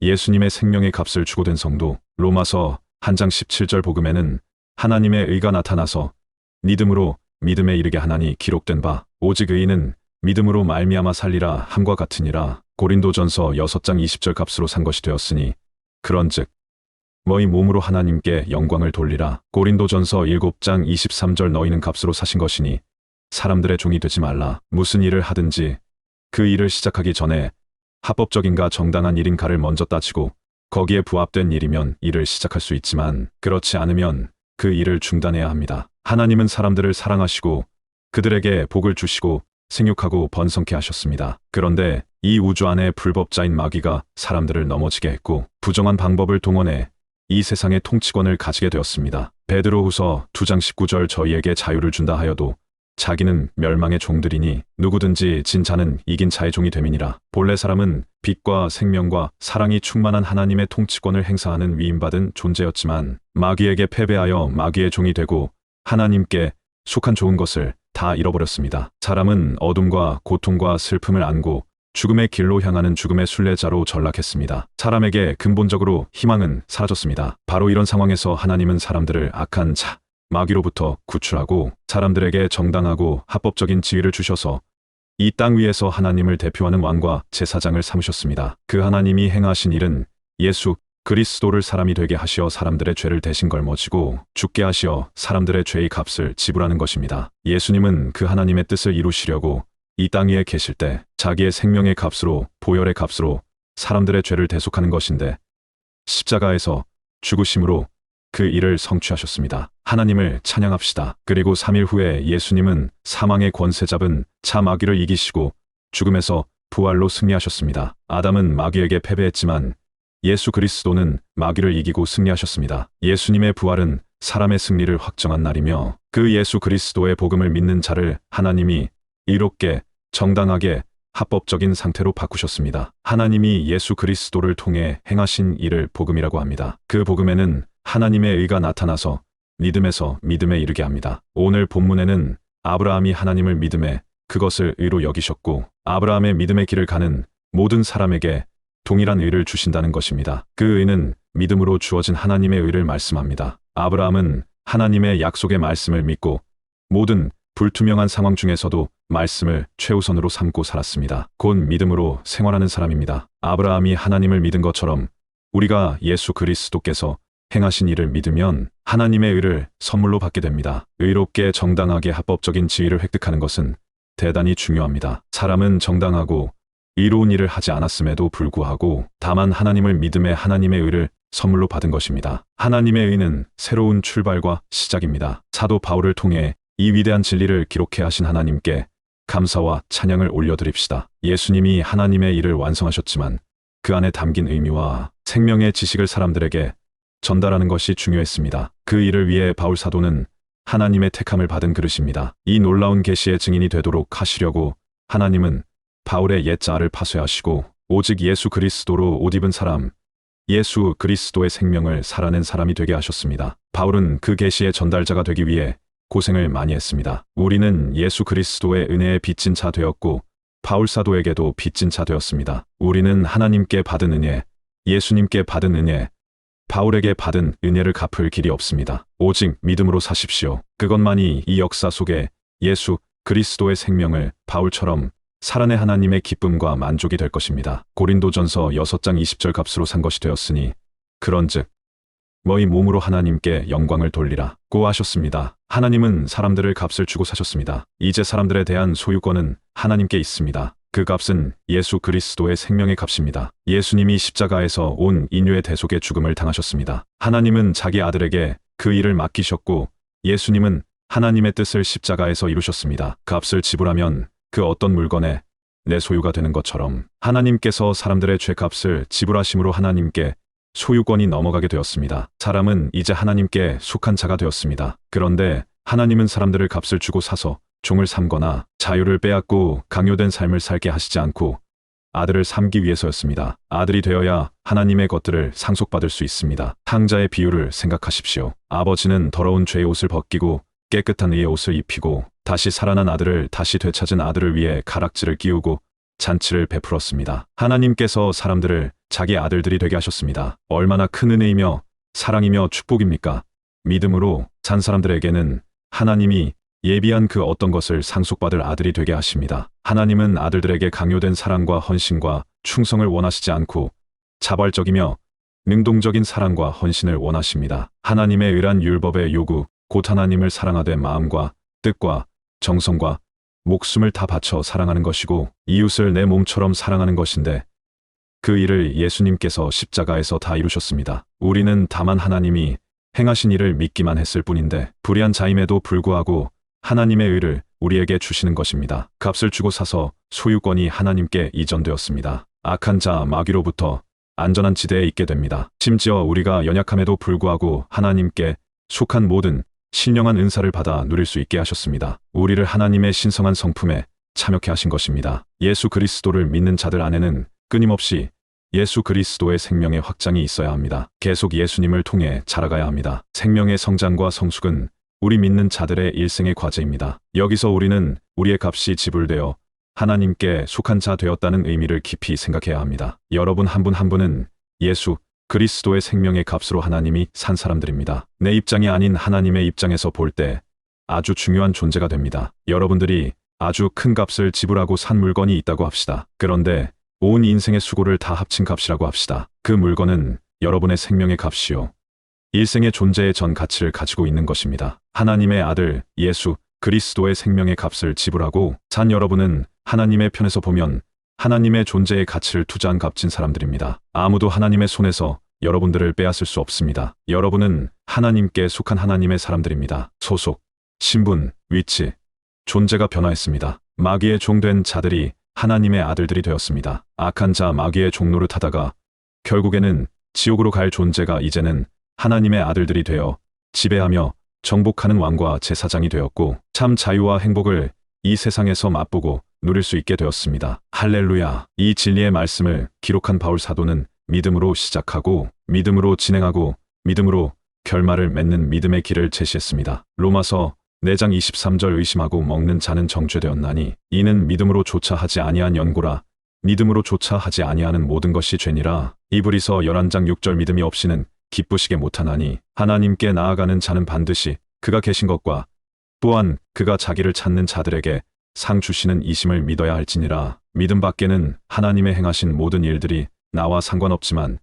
예수님의 생명의 값을 주고 된 성도. 로마서 1장 17절 복음에는 하나님의 의가 나타나서 믿음으로 믿음에 이르게 하나니 기록된 바 오직 의인은 믿음으로 말미암아 살리라 함과 같으니라. 고린도전서 6장 20절 값으로 산 것이 되었으니 그런즉 너희 몸으로 하나님께 영광을 돌리라. 고린도전서 7장 23절 너희는 값으로 사신 것이니 사람들의 종이 되지 말라. 무슨 일을 하든지 그 일을 시작하기 전에 합법적인가 정당한 일인가를 먼저 따지고 거기에 부합된 일이면 일을 시작할 수 있지만 그렇지 않으면 그 일을 중단해야 합니다. 하나님은 사람들을 사랑하시고 그들에게 복을 주시고 생육하고 번성케 하셨습니다. 그런데 이 우주 안에 불법자인 마귀가 사람들을 넘어지게 했고 부정한 방법을 동원해 이 세상의 통치권을 가지게 되었습니다. 베드로후서 2장 19절 저희에게 자유를 준다 하여도 자기는 멸망의 종들이니 누구든지 진 자는 이긴 자의 종이 됨이니라. 본래 사람은 빛과 생명과 사랑이 충만한 하나님의 통치권을 행사하는 위임받은 존재였지만 마귀에게 패배하여 마귀의 종이 되고 하나님께 속한 좋은 것을 다 잃어버렸습니다. 사람은 어둠과 고통과 슬픔을 안고 죽음의 길로 향하는 죽음의 순례자로 전락했습니다. 사람에게 근본적으로 희망은 사라졌습니다. 바로 이런 상황에서 하나님은 사람들을 악한 자, 마귀로부터 구출하고 사람들에게 정당하고 합법적인 지위를 주셔서 이 땅 위에서 하나님을 대표하는 왕과 제사장을 삼으셨습니다. 그 하나님이 행하신 일은 예수 그리스도를 사람이 되게 하시어 사람들의 죄를 대신 걸머지고 죽게 하시어 사람들의 죄의 값을 지불하는 것입니다. 예수님은 그 하나님의 뜻을 이루시려고 이 땅 위에 계실 때 자기의 생명의 값으로 보혈의 값으로 사람들의 죄를 대속하는 것인데 십자가에서 죽으심으로 그 일을 성취하셨습니다. 하나님을 찬양합시다. 그리고 3일 후에 예수님은 사망의 권세 잡은 자 마귀를 이기시고 죽음에서 부활로 승리하셨습니다. 아담은 마귀에게 패배했지만 예수 그리스도는 마귀를 이기고 승리하셨습니다. 예수님의 부활은 사람의 승리를 확정한 날이며 그 예수 그리스도의 복음을 믿는 자를 하나님이 이롭게 정당하게 합법적인 상태로 바꾸셨습니다. 하나님이 예수 그리스도를 통해 행하신 일을 복음이라고 합니다. 그 복음에는 하나님의 의가 나타나서 믿음에서 믿음에 이르게 합니다. 오늘 본문에는 아브라함이 하나님을 믿음에 그것을 의로 여기셨고 아브라함의 믿음의 길을 가는 모든 사람에게 동일한 의를 주신다는 것입니다. 그 의는 믿음으로 주어진 하나님의 의를 말씀합니다. 아브라함은 하나님의 약속의 말씀을 믿고 모든 불투명한 상황 중에서도 말씀을 최우선으로 삼고 살았습니다. 곧 믿음으로 생활하는 사람입니다. 아브라함이 하나님을 믿은 것처럼 우리가 예수 그리스도께서 행하신 일을 믿으면 하나님의 의를 선물로 받게 됩니다. 의롭게 정당하게 합법적인 지위를 획득하는 것은 대단히 중요합니다. 사람은 정당하고 의로운 일을 하지 않았음에도 불구하고 다만 하나님을 믿음에 하나님의 의를 선물로 받은 것입니다. 하나님의 의는 새로운 출발과 시작입니다. 사도 바울을 통해 이 위대한 진리를 기록해 하신 하나님께 감사와 찬양을 올려드립시다. 예수님이 하나님의 일을 완성하셨지만 그 안에 담긴 의미와 생명의 지식을 사람들에게 전달하는 것이 중요했습니다. 그 일을 위해 바울 사도는 하나님의 택함을 받은 그릇입니다. 이 놀라운 계시의 증인이 되도록 하시려고 하나님은 바울의 옛 자아를 파쇄하시고 오직 예수 그리스도로 옷 입은 사람, 예수 그리스도의 생명을 살아낸 사람이 되게 하셨습니다. 바울은 그 계시의 전달자가 되기 위해 고생을 많이 했습니다. 우리는 예수 그리스도의 은혜에 빚진 자 되었고 바울 사도에게도 빚진 자 되었습니다. 우리는 하나님께 받은 은혜, 예수님께 받은 은혜, 바울에게 받은 은혜를 갚을 길이 없습니다. 오직 믿음으로 사십시오. 그것만이 이 역사 속에 예수 그리스도의 생명을 바울처럼 살아내 하나님의 기쁨과 만족이 될 것입니다. 고린도전서 6장 20절 값으로 산 것이 되었으니 그런즉 너희 몸으로 하나님께 영광을 돌리라고 하셨습니다. 하나님은 사람들을 값을 주고 사셨습니다. 이제 사람들에 대한 소유권은 하나님께 있습니다. 그 값은 예수 그리스도의 생명의 값입니다. 예수님이 십자가에서 온 인류의 대속의 죽음을 당하셨습니다. 하나님은 자기 아들에게 그 일을 맡기셨고 예수님은 하나님의 뜻을 십자가에서 이루셨습니다. 값을 지불하면 그 어떤 물건에 내 소유가 되는 것처럼 하나님께서 사람들의 죄값을 지불하심으로 하나님께 소유권이 넘어가게 되었습니다. 사람은 이제 하나님께 속한 자가 되었습니다. 그런데 하나님은 사람들을 값을 주고 사서 종을 삼거나 자유를 빼앗고 강요된 삶을 살게 하시지 않고 아들을 삼기 위해서였습니다. 아들이 되어야 하나님의 것들을 상속받을 수 있습니다. 탕자의 비유를 생각하십시오. 아버지는 더러운 죄의 옷을 벗기고 깨끗한 의의 옷을 입히고 다시 살아난 아들을 다시 되찾은 아들을 위해 가락지를 끼우고 잔치를 베풀었습니다. 하나님께서 사람들을 자기 아들들이 되게 하셨습니다. 얼마나 큰 은혜이며 사랑이며 축복입니까? 믿음으로 산 사람들에게는 하나님이 예비한 그 어떤 것을 상속받을 아들이 되게 하십니다. 하나님은 아들들에게 강요된 사랑과 헌신과 충성을 원하시지 않고 자발적이며 능동적인 사랑과 헌신을 원하십니다. 하나님의 의란 율법의 요구, 곧 하나님을 사랑하되 마음과 뜻과 정성과 목숨을 다 바쳐 사랑하는 것이고 이웃을 내 몸처럼 사랑하는 것인데 그 일을 예수님께서 십자가에서 다 이루셨습니다. 우리는 다만 하나님이 행하신 일을 믿기만 했을 뿐인데 불의한 자임에도 불구하고 하나님의 의를 우리에게 주시는 것입니다. 값을 주고 사서 소유권이 하나님께 이전되었습니다. 악한 자 마귀로부터 안전한 지대에 있게 됩니다. 심지어 우리가 연약함에도 불구하고 하나님께 속한 모든 신령한 은사를 받아 누릴 수 있게 하셨습니다. 우리를 하나님의 신성한 성품에 참여케 하신 것입니다. 예수 그리스도를 믿는 자들 안에는 끊임없이 예수 그리스도의 생명의 확장이 있어야 합니다. 계속 예수님을 통해 자라가야 합니다. 생명의 성장과 성숙은 우리 믿는 자들의 일생의 과제입니다. 여기서 우리는 우리의 값이 지불되어 하나님께 속한 자 되었다는 의미를 깊이 생각해야 합니다. 여러분 한 분 한 분은 예수 그리스도의 생명의 값으로 하나님이 산 사람들입니다. 내 입장이 아닌 하나님의 입장에서 볼 때 아주 중요한 존재가 됩니다. 여러분들이 아주 큰 값을 지불하고 산 물건이 있다고 합시다. 그런데 온 인생의 수고를 다 합친 값이라고 합시다. 그 물건은 여러분의 생명의 값이요. 일생의 존재의 전 가치를 가지고 있는 것입니다. 하나님의 아들 예수 그리스도의 생명의 값을 지불하고 산 여러분은 하나님의 편에서 보면 하나님의 존재의 가치를 투자한 값진 사람들입니다. 아무도 하나님의 손에서 여러분들을 빼앗을 수 없습니다. 여러분은 하나님께 속한 하나님의 사람들입니다. 소속, 신분, 위치, 존재가 변화했습니다. 마귀의 종된 자들이 하나님의 아들들이 되었습니다. 악한 자 마귀의 종노릇 하다가 결국에는 지옥으로 갈 존재가 이제는 하나님의 아들들이 되어 지배하며 정복하는 왕과 제사장이 되었고 참 자유와 행복을 이 세상에서 맛보고 누릴 수 있게 되었습니다. 할렐루야. 이 진리의 말씀을 기록한 바울 사도는 믿음으로 시작하고 믿음으로 진행하고 믿음으로 결말을 맺는 믿음의 길을 제시했습니다. 로마서 4장 23절 의심하고 먹는 자는 정죄되었나니 이는 믿음으로 조차 하지 아니한 연고라. 믿음으로 조차 하지 아니하는 모든 것이 죄니라. 이브리서 11장 6절 믿음이 없이는 기쁘시게 못하나니 하나님께 나아가는 자는 반드시 그가 계신 것과 또한 그가 자기를 찾는 자들에게 상 주시는 이심을 믿어야 할지니라. 믿음 밖에는 하나님의 행하신 모든 일들이 나와 상관없지만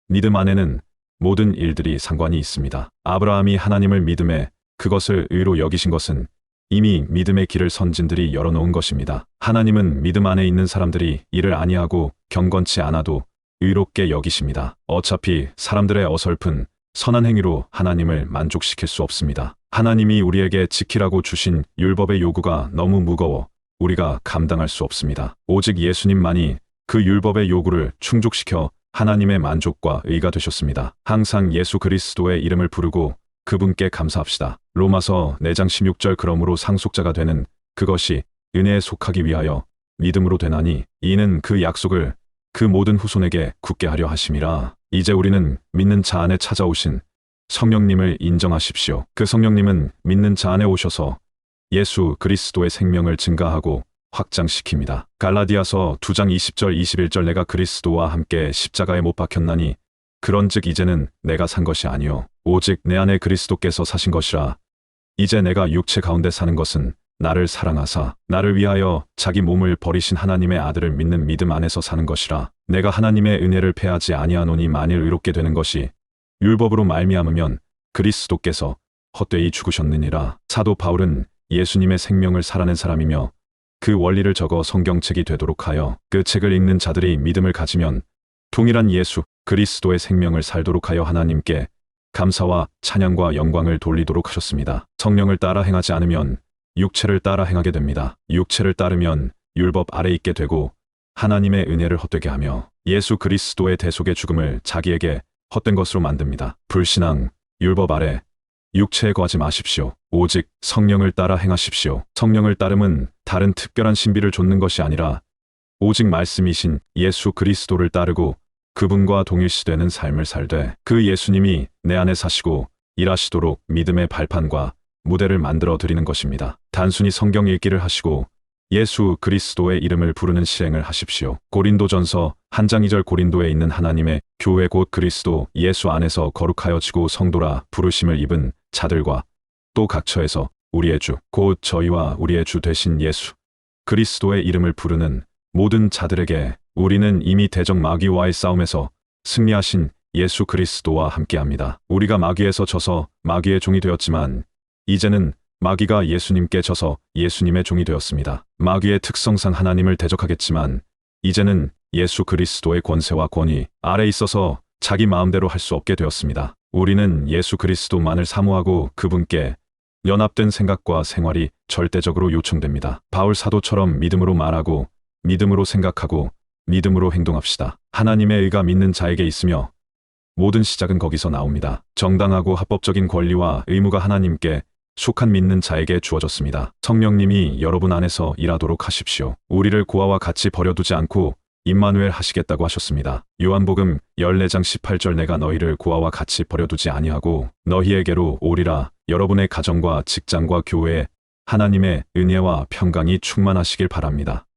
믿음 안에는 모든 일들이 상관이 있습니다. 아브라함이 하나님을 믿음에 그것을 의로 여기신 것은 이미 믿음의 길을 선진들이 열어놓은 것입니다. 하나님은 믿음 안에 있는 사람들이 이를 아니하고 경건치 않아도 의롭게 여기십니다. 어차피 사람들의 어설픈 선한 행위로 하나님을 만족시킬 수 없습니다. 하나님이 우리에게 지키라고 주신 율법의 요구가 너무 무거워 우리가 감당할 수 없습니다. 오직 예수님만이 그 율법의 요구를 충족시켜 하나님의 만족과 의가 되셨습니다. 항상 예수 그리스도의 이름을 부르고 그분께 감사합시다. 로마서 4장 16절 그러므로 상속자가 되는 그것이 은혜에 속하기 위하여 믿음으로 되나니 이는 그 약속을 그 모든 후손에게 굳게 하려 하심이라. 이제 우리는 믿는 자 안에 찾아오신 성령님을 인정하십시오. 그 성령님은 믿는 자 안에 오셔서 예수 그리스도의 생명을 증가하고 확장시킵니다. 갈라디아서 2장 20절 21절 내가 그리스도와 함께 십자가에 못 박혔나니 그런즉 이제는 내가 산 것이 아니요 오직 내 안에 그리스도께서 사신 것이라. 이제 내가 육체 가운데 사는 것은 나를 사랑하사 나를 위하여 자기 몸을 버리신 하나님의 아들을 믿는 믿음 안에서 사는 것이라. 내가 하나님의 은혜를 패하지 아니하노니 만일 의롭게 되는 것이 율법으로 말미암으면 그리스도께서 헛되이 죽으셨느니라. 사도 바울은 예수님의 생명을 살아낸 사람이며 그 원리를 적어 성경책이 되도록 하여 그 책을 읽는 자들이 믿음을 가지면 동일한 예수 그리스도의 생명을 살도록 하여 하나님께 감사와 찬양과 영광을 돌리도록 하셨습니다. 성령을 따라 행하지 않으면 육체를 따라 행하게 됩니다. 육체를 따르면 율법 아래 있게 되고 하나님의 은혜를 헛되게 하며 예수 그리스도의 대속의 죽음을 자기에게 헛된 것으로 만듭니다. 불신앙, 율법 아래 육체에 거하지 마십시오. 오직 성령을 따라 행하십시오. 성령을 따름은 다른 특별한 신비를 좇는 것이 아니라 오직 말씀이신 예수 그리스도를 따르고 그분과 동일시되는 삶을 살되 그 예수님이 내 안에 사시고 일하시도록 믿음의 발판과 무대를 만들어 드리는 것입니다. 단순히 성경 읽기를 하시고 예수 그리스도의 이름을 부르는 실행을 하십시오. 고린도전서 1장 2절 고린도에 있는 하나님의 교회 곧 그리스도 예수 안에서 거룩하여지고 성도라 부르심을 입은 자들과 또 각처에서 우리의 주 곧 저희와 우리의 주 되신 예수 그리스도의 이름을 부르는 모든 자들에게 우리는 이미 대적 마귀와의 싸움에서 승리하신 예수 그리스도와 함께합니다. 우리가 마귀에서 져서 마귀의 종이 되었지만 이제는 마귀가 예수님께 져서 예수님의 종이 되었습니다. 마귀의 특성상 하나님을 대적하겠지만 이제는 예수 그리스도의 권세와 권위 아래 있어서 자기 마음대로 할 수 없게 되었습니다. 우리는 예수 그리스도만을 사모하고 그분께 연합된 생각과 생활이 절대적으로 요청됩니다. 바울 사도처럼 믿음으로 말하고 믿음으로 생각하고 믿음으로 행동합시다. 하나님의 의가 믿는 자에게 있으며 모든 시작은 거기서 나옵니다. 정당하고 합법적인 권리와 의무가 하나님께 속한 믿는 자에게 주어졌습니다. 성령님이 여러분 안에서 일하도록 하십시오. 우리를 고아와 같이 버려두지 않고 임마누엘 하시겠다고 하셨습니다. 요한복음 14장 18절 내가 너희를 고아와 같이 버려두지 아니하고 너희에게로 오리라. 여러분의 가정과 직장과 교회에 하나님의 은혜와 평강이 충만하시길 바랍니다.